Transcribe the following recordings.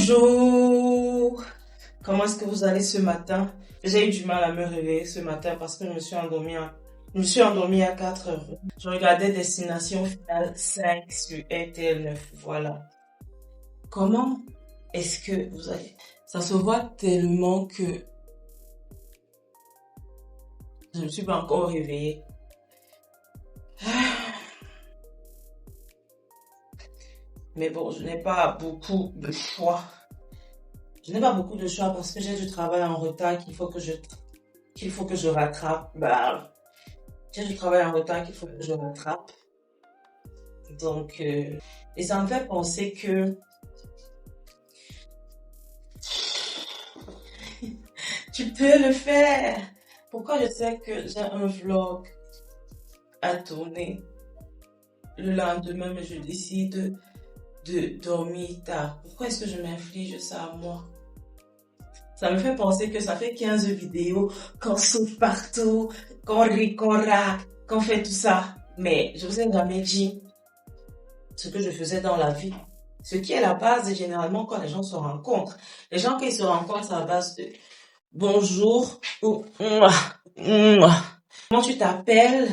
Bonjour, comment est-ce que vous allez ce matin? J'ai eu du mal à me réveiller ce matin parce que je me suis endormie à 4 heures. Je regardais Destination Finale 5 sur RTL 9, voilà. Comment est-ce que vous allez? Ça se voit tellement que je ne me suis pas encore réveillée. Mais bon, je n'ai pas beaucoup de choix. Je n'ai pas beaucoup de choix parce que j'ai du travail en retard qu'il faut que je rattrape. J'ai du travail en retard qu'il faut que je rattrape. Donc, et ça me fait penser que tu peux le faire. Pourquoi je sais que j'ai un vlog à tourner le lendemain, mais je décide de dormir tard? Pourquoi est-ce que je m'inflige ça à moi? Ça me fait penser que ça fait 15 vidéos qu'on souffle partout, qu'on rit, qu'on râle, qu'on fait tout ça. Mais je vous ai jamais dit ce que je faisais dans la vie. Ce qui est la base, généralement, quand les gens se rencontrent. Les gens, quand ils se rencontrent, c'est à la base de bonjour ou comment tu t'appelles?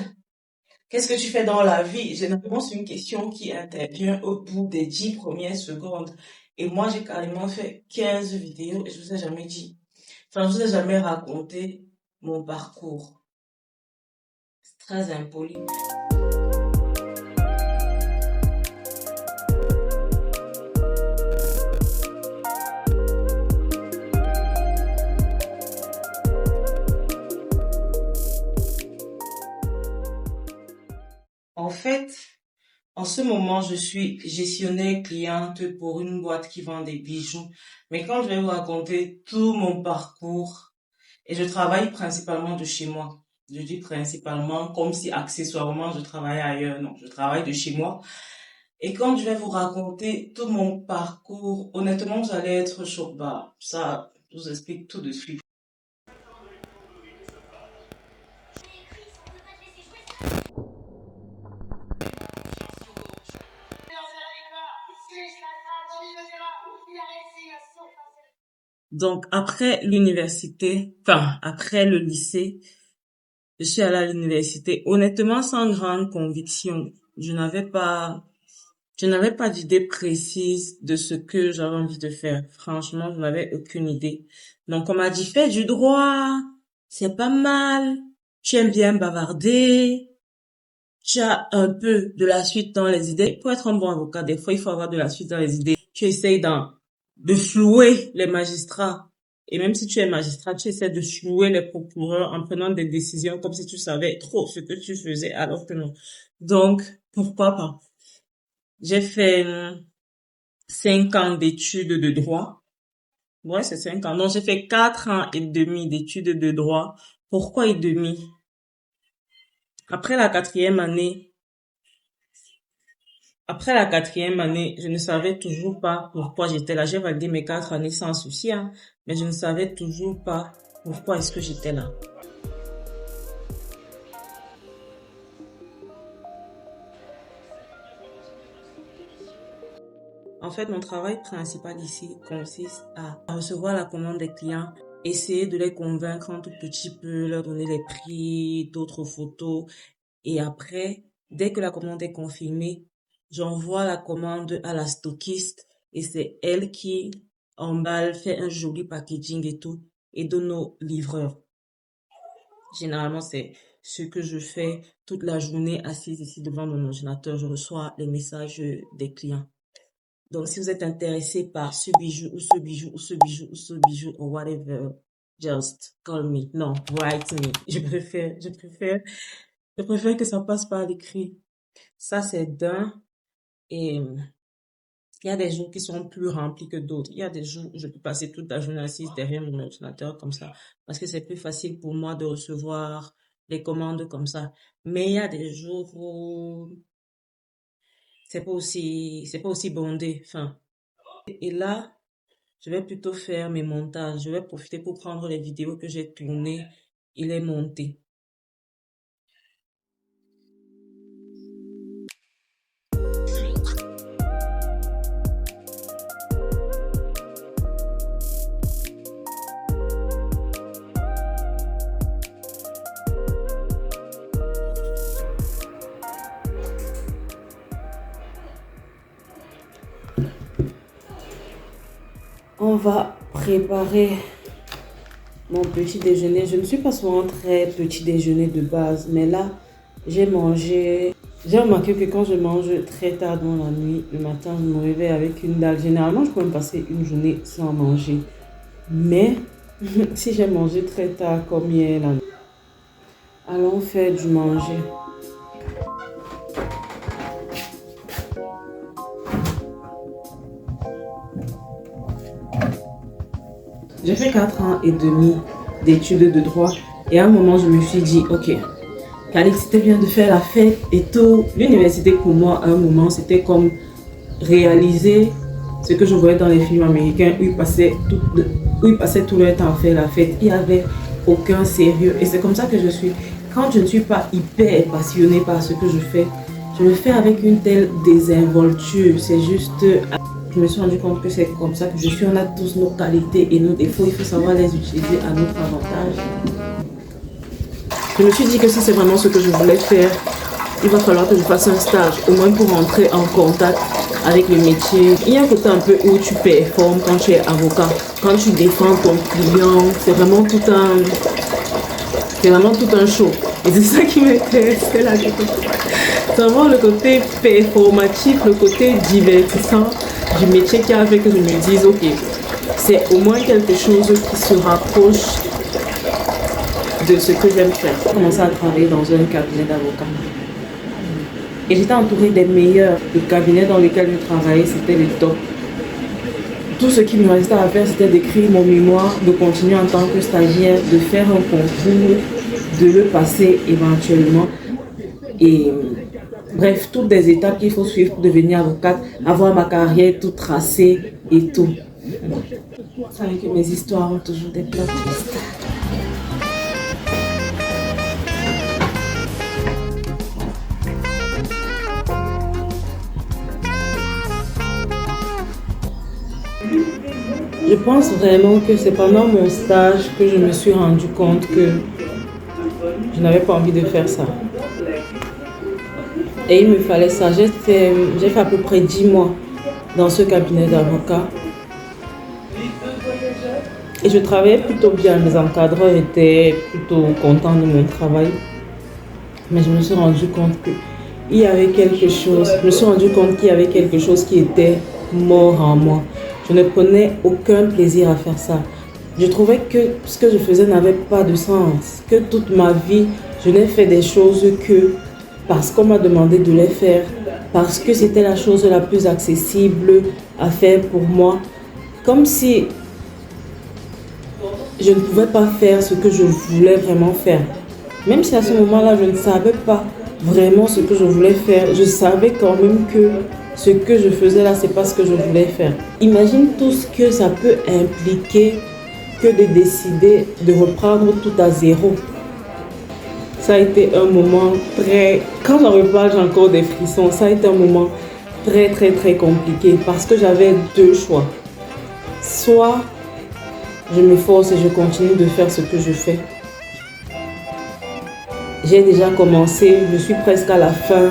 Qu'est-ce que tu fais dans la vie? Généralement, c'est une question qui intervient au bout des 10 premières secondes. Et moi, j'ai carrément fait 15 vidéos et je vous ai jamais dit. Enfin, je vous ai jamais raconté mon parcours. C'est très impoli. En fait, en ce moment, je suis gestionnaire cliente pour une boîte qui vend des bijoux. Mais quand je vais vous raconter tout mon parcours, et je travaille principalement de chez moi. Je dis principalement comme si accessoirement je travaillais ailleurs. Non, je travaille de chez moi. Et quand je vais vous raconter tout mon parcours, honnêtement, vous allez être choqués. Ça, je vous explique tout de suite. Donc, après le lycée, je suis allée à l'université, honnêtement, sans grande conviction. Je n'avais pas d'idée précise de ce que j'avais envie de faire. Franchement, je n'avais aucune idée. Donc, on m'a dit, fais du droit, c'est pas mal, tu aimes bien bavarder, tu as un peu de la suite dans les idées. Pour être un bon avocat, des fois, il faut avoir de la suite dans les idées. Tu essayes de flouer les magistrats. Et même si tu es magistrat, tu essaies de flouer les procureurs en prenant des décisions comme si tu savais trop ce que tu faisais alors que non. Donc, pourquoi pas? J'ai fait 5 ans d'études de droit. Ouais, c'est 5 ans. Non, j'ai fait 4 ans et demi d'études de droit. Pourquoi et demi? Après la quatrième année, je ne savais toujours pas pourquoi j'étais là. J'ai validé mes 4 années sans souci, hein, mais je ne savais toujours pas pourquoi est-ce que j'étais là. En fait, mon travail principal ici consiste à recevoir la commande des clients, essayer de les convaincre un tout petit peu, leur donner les prix, d'autres photos. Et après, dès que la commande est confirmée, j'envoie la commande à la stockiste et c'est elle qui emballe, fait un joli packaging et tout, et donne aux livreurs. Généralement, c'est ce que je fais toute la journée assise ici devant mon ordinateur. Je reçois les messages des clients. Donc, si vous êtes intéressé par ce bijou ou ce bijou ou ce bijou ou ce bijou ou whatever, just call me. Non, write me. Je préfère que ça passe par l'écrit. Ça, c'est d'un. Et il y a des jours qui sont plus remplis que d'autres. Il y a des jours où je peux passer toute la journée assise derrière mon ordinateur comme ça. Parce que c'est plus facile pour moi de recevoir les commandes comme ça. Mais il y a des jours où c'est pas aussi bondé. Enfin. Et là, je vais plutôt faire mes montages. Je vais profiter pour prendre les vidéos que j'ai tournées et les monter. On va préparer mon petit déjeuner. Je ne suis pas souvent très petit déjeuner de base, mais là, j'ai mangé. J'ai remarqué que quand je mange très tard dans la nuit, le matin, je me réveille avec une dalle. Généralement, je peux me passer une journée sans manger. Mais si j'ai mangé très tard comme hier, là, allons faire du manger. J'ai fait 4 ans et demi d'études de droit et à un moment, je me suis dit, ok, Calix, c'était bien de faire la fête et tout. L'université, pour moi, à un moment, c'était comme réaliser ce que je voyais dans les films américains où ils passaient tout leur temps à faire la fête. Il n'y avait aucun sérieux. Et c'est comme ça que je suis. Quand je ne suis pas hyper passionnée par ce que je fais, je le fais avec une telle désinvolture. C'est juste... Je me suis rendu compte que c'est comme ça que je suis. On a tous nos qualités et nos défauts. Il faut savoir les utiliser à notre avantage. Je me suis dit que si c'est vraiment ce que je voulais faire, il va falloir que je fasse un stage, au moins pour rentrer en contact avec le métier. Il y a un côté un peu où tu performes quand tu es avocat, quand tu défends ton client, c'est vraiment tout un show. Et c'est ça qui m'intéresse, c'est vraiment le côté performatif, le côté divertissant du métier qui a fait que je me dise, ok, c'est au moins quelque chose qui se rapproche de ce que j'aime faire. J'ai commencé à travailler dans un cabinet d'avocats. Et j'étais entourée des meilleurs. Le cabinet dans lequel je travaillais, c'était le top. Tout ce qui me restait à faire, c'était d'écrire mon mémoire, de continuer en tant que stagiaire, de faire un concours, de le passer éventuellement. Et bref, toutes des étapes qu'il faut suivre pour devenir avocate, avoir ma carrière tout tracée et tout. Vous savez que mes histoires ont toujours des plats twists. Je pense vraiment que c'est pendant mon stage que je me suis rendu compte que je n'avais pas envie de faire ça. Et il me fallait ça. J'ai fait à peu près 10 mois dans ce cabinet d'avocats. Et je travaillais plutôt bien. Mes encadreurs étaient plutôt contents de mon travail. Mais je me suis rendu compte qu'il y avait quelque chose. Je me suis rendu compte qu'il y avait quelque chose qui était mort en moi. Je ne prenais aucun plaisir à faire ça. Je trouvais que ce que je faisais n'avait pas de sens. Que toute ma vie, je n'ai fait des choses que parce qu'on m'a demandé de les faire. Parce que c'était la chose la plus accessible à faire pour moi. Comme si je ne pouvais pas faire ce que je voulais vraiment faire. Même si à ce moment-là, je ne savais pas vraiment ce que je voulais faire, je savais quand même que ce que je faisais là, c'est pas ce que je voulais faire. Imagine tout ce que ça peut impliquer que de décider de reprendre tout à zéro. Ça a été un moment très... Quand j'en reparle, j'ai encore des frissons. Ça a été un moment très, très, très compliqué parce que j'avais deux choix. Soit je m'efforce et je continue de faire ce que je fais. J'ai déjà commencé, je suis presque à la fin.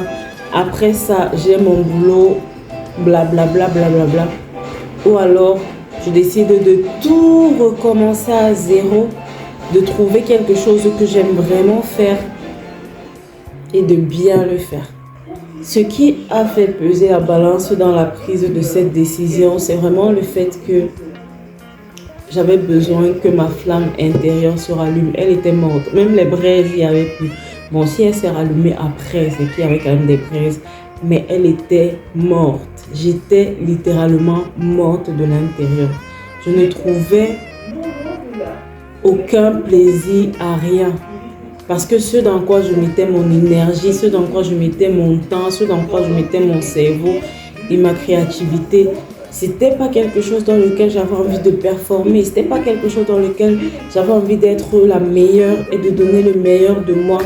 Après ça, j'ai mon boulot, blablabla, blablabla. Ou alors, je décide de tout recommencer à zéro, de trouver quelque chose que j'aime vraiment faire et de bien le faire. Ce qui a fait peser la balance dans la prise de cette décision, c'est vraiment le fait que j'avais besoin que ma flamme intérieure se rallume. Elle était morte. Même les braises, il n'y avait plus. Bon, si elle s'est rallumée après, c'est qu'il y avait quand même des braises. Mais elle était morte. J'étais littéralement morte de l'intérieur. Je ne trouvais aucun plaisir à rien. Parce que ce dans quoi je mettais mon énergie, ce dans quoi je mettais mon temps, ce dans quoi je mettais mon cerveau et ma créativité, c'était pas quelque chose dans lequel j'avais envie de performer. C'était pas quelque chose dans lequel j'avais envie d'être la meilleure et de donner le meilleur de moi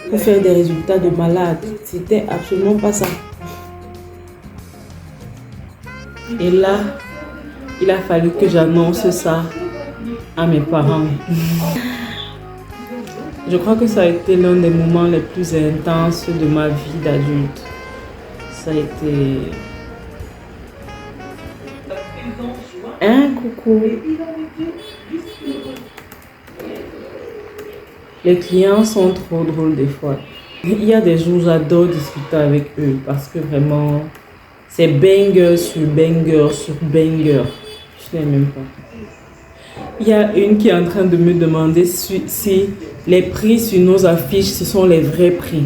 pour faire des résultats de malade. C'était absolument pas ça. Et là, il a fallu que j'annonce ça à mes parents. Je crois que ça a été l'un des moments les plus intenses de ma vie d'adulte. Ça a été... Hein, coucou. Les clients sont trop drôles des fois. Il y a des jours, j'adore discuter avec eux parce que vraiment, c'est banger sur banger sur banger. Je n'aime même pas. Il y a une qui est en train de me demander si les prix sur nos affiches, ce sont les vrais prix.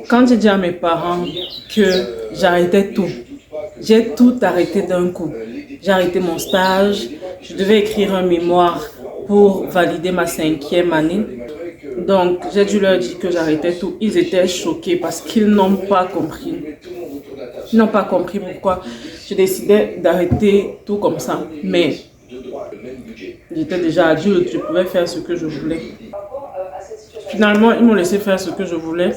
Quand j'ai dit à mes parents que j'arrêtais tout, j'ai tout arrêté d'un coup. J'ai arrêté mon stage, je devais écrire un mémoire pour valider ma 5e année. Donc, j'ai dû leur dire que j'arrêtais tout. Ils étaient choqués parce qu'ils n'ont pas compris. Ils n'ont pas compris pourquoi je décidais d'arrêter tout comme ça. Mais j'étais déjà adulte, je pouvais faire ce que je voulais. Finalement, ils m'ont laissé faire ce que je voulais.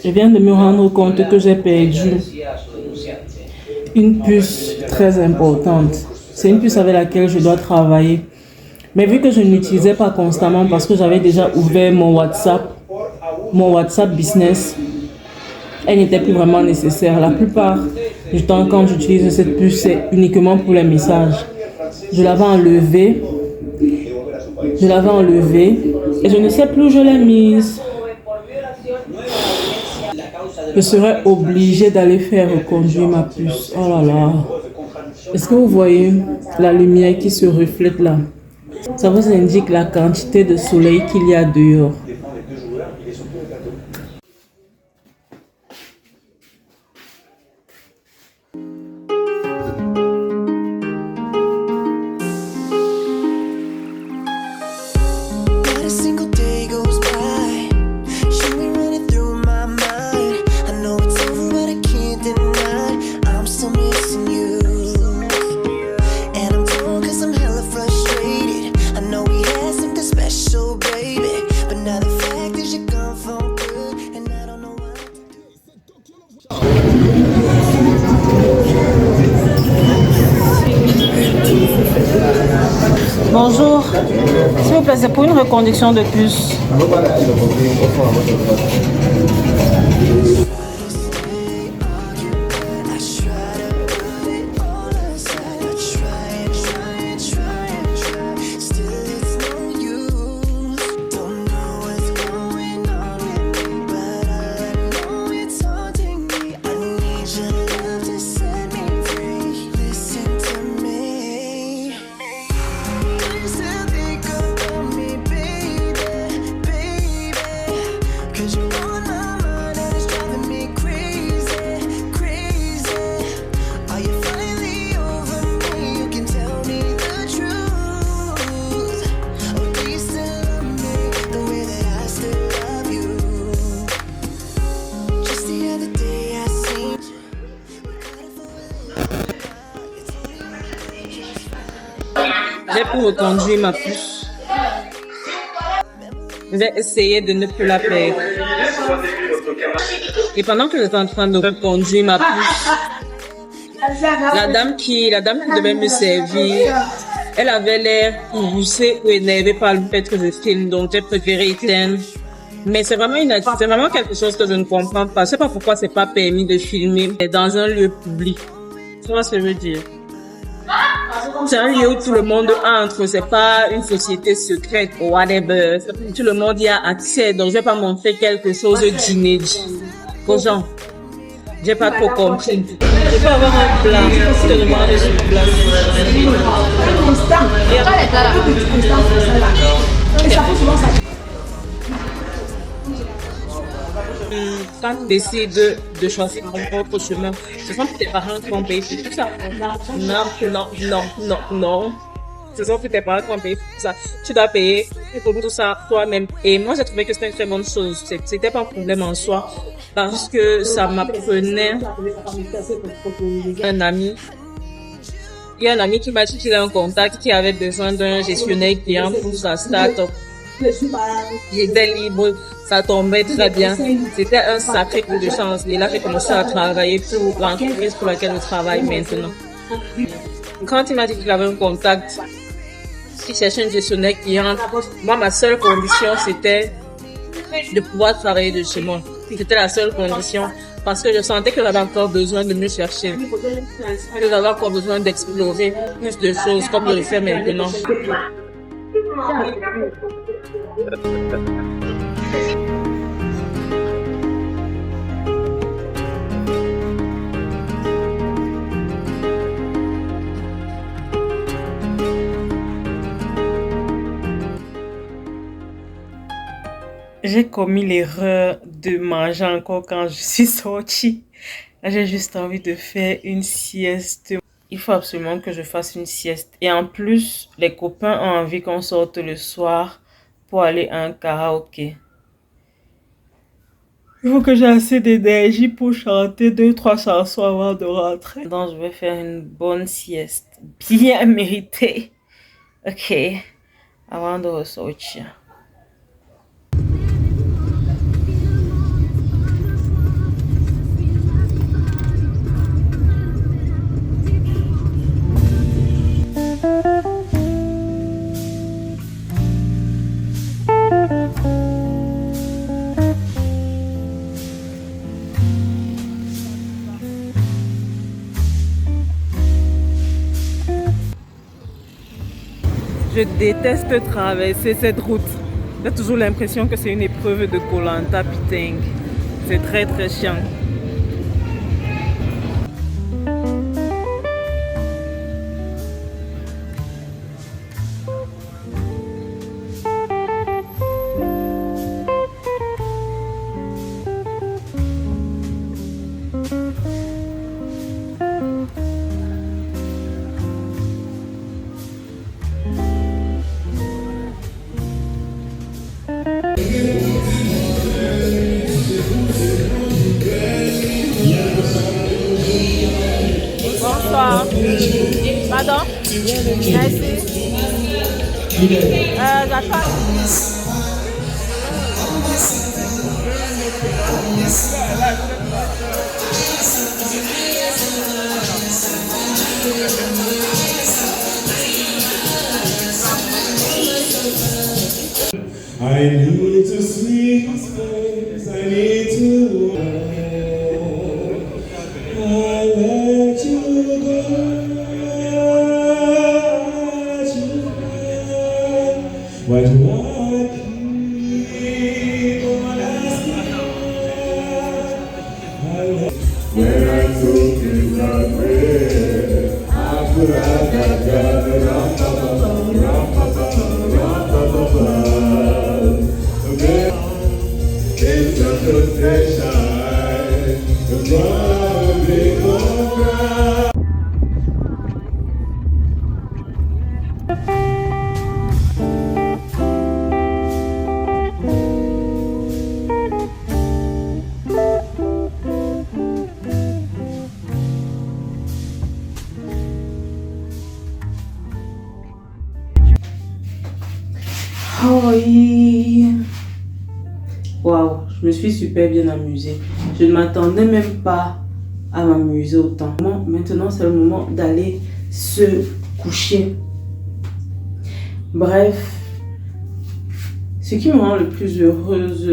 Je viens de me rendre compte que j'ai perdu une puce très importante. C'est une puce avec laquelle je dois travailler. Mais vu que je ne l'utilisais pas constamment parce que j'avais déjà ouvert mon WhatsApp business, elle n'était plus vraiment nécessaire. La plupart du temps, quand j'utilise cette puce, c'est uniquement pour les messages. Je l'avais enlevée et je ne sais plus où je l'ai mise. Je serais obligée d'aller faire reconduire ma puce. Oh là là. Est-ce que vous voyez la lumière qui se reflète là? Ça vous indique la quantité de soleil qu'il y a dehors. Bonjour, s'il vous plaît, c'est pour une reconduction de puce. J'ai pu reconduire ma puce. Je vais essayer de ne plus la perdre. Et pendant que j'étais en train de reconduire ma puce, la dame qui devait me servir, elle avait l'air poussée ou énervée par le fait que je filme, donc j'ai préféré éteindre. Mais c'est vraiment quelque chose que je ne comprends pas. Je sais pas pourquoi c'est pas permis de filmer dans un lieu public. Tu vois ce que je veux dire? C'est un lieu où tout le monde entre, c'est pas une société secrète ou whatever. Tout le monde y a accès, donc je vais pas montrer quelque chose d'inédit aux gens. J'ai pas trop compris. Je peux avoir un plat, je te demande sur place. Quand tu décides de choisir ton propre chemin, ce sont tes parents qui vont payer pour tout ça. Non. Ce sont tes parents qui vont payer pour tout ça. Tu dois payer pour tout ça toi-même. Et moi, j'ai trouvé que c'était une très bonne chose. C'était pas un problème en soi. Parce que ça m'apprenait un ami. Il y a un ami qui m'a dit qu'il a un contact qui avait besoin d'un gestionnaire client pour sa start-up. J'étais libre, ça tombait très bien. C'était un sacré coup de chance. Et là, j'ai commencé à travailler pour l'entreprise pour laquelle je travaille maintenant. Quand il m'a dit qu'il avait un contact, qu'il cherchait un gestionnaire client, moi, ma seule condition, c'était de pouvoir travailler de chez moi. C'était la seule condition. Parce que je sentais que j'avais encore besoin de me chercher. Que j'avais encore besoin d'explorer plus de choses comme je le fais maintenant. J'ai commis l'erreur de manger encore quand je suis sortie. Là, j'ai juste envie de faire une sieste. Il faut absolument que je fasse une sieste. Et en plus, les copains ont envie qu'on sorte le soir pour aller à un karaoké. Il faut que j'ai assez d'énergie pour chanter 2-3 chansons avant de rentrer. Donc, je vais faire une bonne sieste. Bien méritée. Ok. Avant de ressortir. Je déteste traverser cette route. J'ai toujours l'impression que c'est une épreuve de Koh Lanta Piteng. C'est très très chiant. Bonsoir. Pardon? Merci. J'attends. I need to sleep, I need to I let you go, why do I keep on asking when I took you that way, after I got gathered up, it's a protection, the running over. Oh oui. Waouh, je me suis super bien amusée. Je ne m'attendais même pas à m'amuser autant. Maintenant, c'est le moment d'aller se coucher. Bref, ce qui me rend le plus heureuse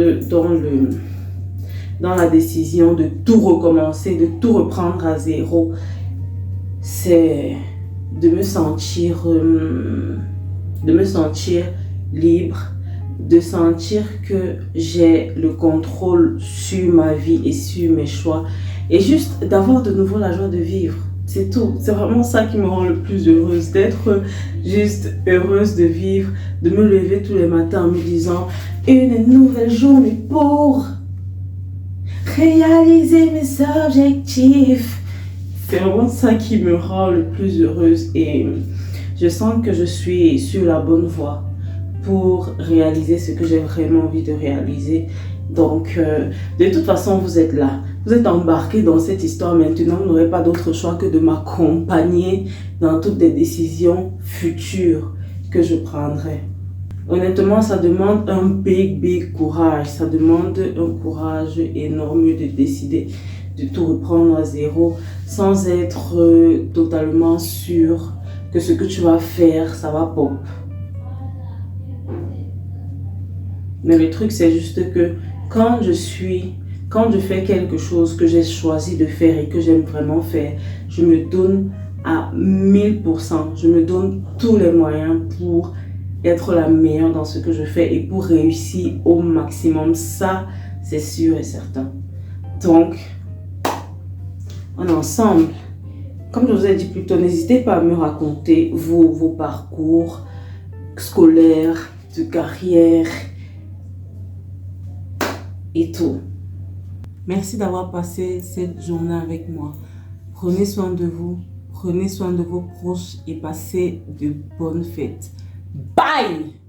dans la décision de tout recommencer, de tout reprendre à zéro, c'est de me sentir libre, de sentir que j'ai le contrôle sur ma vie et sur mes choix et juste d'avoir de nouveau la joie de vivre. C'est tout. C'est vraiment ça qui me rend le plus heureuse, d'être juste heureuse de vivre, de me lever tous les matins en me disant une nouvelle journée pour réaliser mes objectifs. C'est vraiment ça qui me rend le plus heureuse et je sens que je suis sur la bonne voie pour réaliser ce que j'ai vraiment envie de réaliser. Donc, de toute façon, vous êtes là. Vous êtes embarqués dans cette histoire maintenant. Vous n'aurez pas d'autre choix que de m'accompagner dans toutes les décisions futures que je prendrai. Honnêtement, ça demande un big courage. Ça demande un courage énorme de décider de tout reprendre à zéro sans être totalement sûr que ce que tu vas faire, ça va pop. Mais le truc, c'est juste que quand je fais quelque chose que j'ai choisi de faire et que j'aime vraiment faire, je me donne à 1000%. Je me donne tous les moyens pour être la meilleure dans ce que je fais et pour réussir au maximum. Ça, c'est sûr et certain. Donc, on est ensemble. Comme je vous ai dit plus tôt, n'hésitez pas à me raconter vos parcours scolaires, de carrière et tout. Merci d'avoir passé cette journée avec moi. Prenez soin de vous, prenez soin de vos proches et passez de bonnes fêtes. Bye!